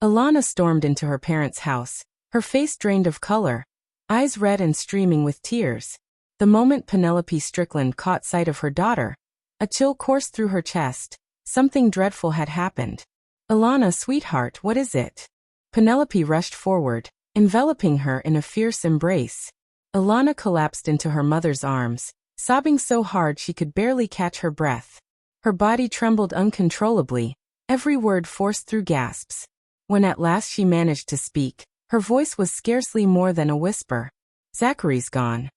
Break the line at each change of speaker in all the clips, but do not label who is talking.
Alana stormed into her parents' house, her face drained of color, eyes red and streaming with tears. The moment Penelope Strickland caught sight of her daughter, a chill coursed through her chest. Something dreadful had happened. "Alana, sweetheart, what is it?" Penelope rushed forward, enveloping her in a fierce embrace. Alana collapsed into her mother's arms, sobbing so hard she could barely catch her breath. Her body trembled uncontrollably, every word forced through gasps. When at last she managed to speak, her voice was scarcely more than a whisper. "Zachary's gone."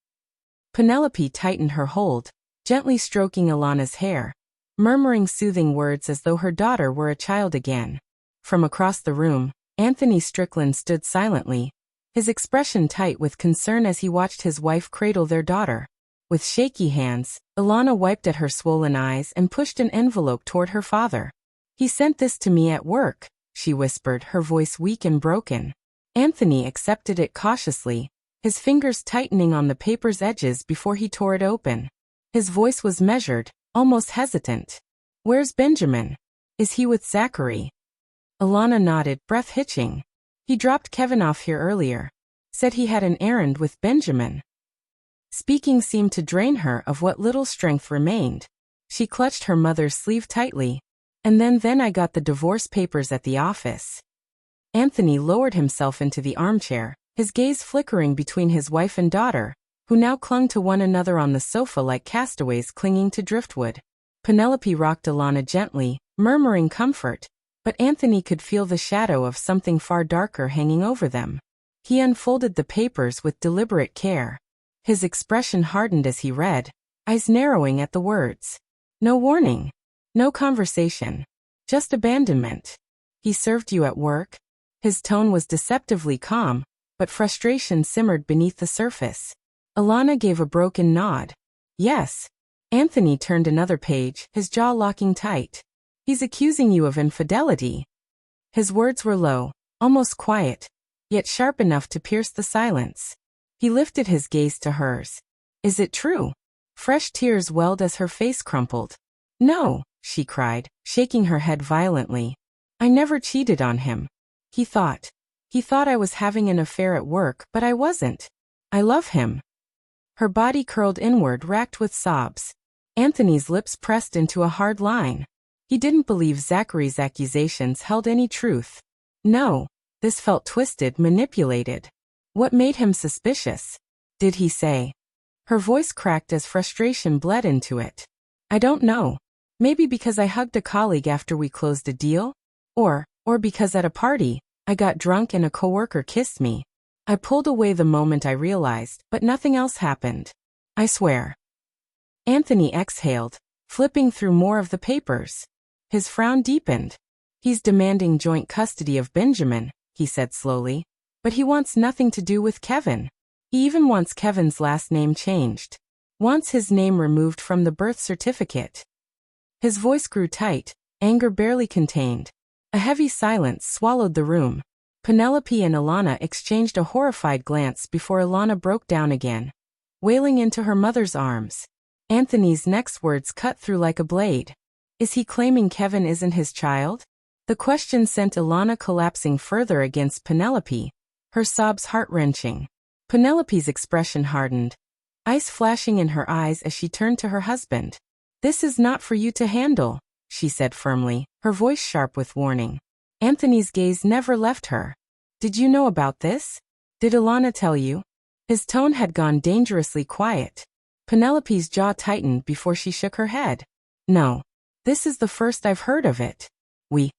Penelope tightened her hold, gently stroking Alana's hair, murmuring soothing words as though her daughter were a child again. From across the room, Anthony Strickland stood silently, his expression tight with concern as he watched his wife cradle their daughter. With shaky hands, Alana wiped at her swollen eyes and pushed an envelope toward her father. "He sent this to me at work," she whispered, her voice weak and broken. Anthony accepted it cautiously, his fingers tightening on the paper's edges before he tore it open. His voice was measured, almost hesitant. "Where's Benjamin? Is he with Zachary?" Alana nodded, breath hitching. "He dropped Kevin off here earlier. Said he had an errand with Benjamin." Speaking seemed to drain her of what little strength remained. She clutched her mother's sleeve tightly. "And then I got the divorce papers at the office." Anthony lowered himself into the armchair, his gaze flickering between his wife and daughter, who now clung to one another on the sofa like castaways clinging to driftwood. Penelope rocked Alana gently, murmuring comfort, but Anthony could feel the shadow of something far darker hanging over them. He unfolded the papers with deliberate care. His expression hardened as he read, eyes narrowing at the words. "No warning. No conversation. Just abandonment. He served you at work?" His tone was deceptively calm, but frustration simmered beneath the surface. Alana gave a broken nod. "Yes." Anthony turned another page, his jaw locking tight. "He's accusing you of infidelity." His words were low, almost quiet, yet sharp enough to pierce the silence. He lifted his gaze to hers. "Is it true?" Fresh tears welled as her face crumpled. "No," she cried, shaking her head violently. "I never cheated on him. He thought I was having an affair at work, but I wasn't. I love him." Her body curled inward, racked with sobs. Anthony's lips pressed into a hard line. He didn't believe Zachary's accusations held any truth. No, this felt twisted, manipulated. What made him suspicious? Did he say? Her voice cracked as frustration bled into it. "I don't know. Maybe because I hugged a colleague after we closed a deal? Or because at a party, I got drunk and a coworker kissed me. I pulled away the moment I realized, but nothing else happened. I swear." Anthony exhaled, flipping through more of the papers. His frown deepened. "He's demanding joint custody of Benjamin," he said slowly. "But he wants nothing to do with Kevin. He even wants Kevin's last name changed. Wants his name removed from the birth certificate." His voice grew tight, anger barely contained. A heavy silence swallowed the room. Penelope and Alana exchanged a horrified glance before Alana broke down again, wailing into her mother's arms. Anthony's next words cut through like a blade. "Is he claiming Kevin isn't his child?" The question sent Alana collapsing further against Penelope, her sobs heart-wrenching. Penelope's expression hardened, ice flashing in her eyes as she turned to her husband. "This is not for you to handle," she said firmly, her voice sharp with warning. Anthony's gaze never left her. "Did you know about this? Did Alana tell you?" His tone had gone dangerously quiet. Penelope's jaw tightened before she shook her head. "No. This is the first I've heard of it. We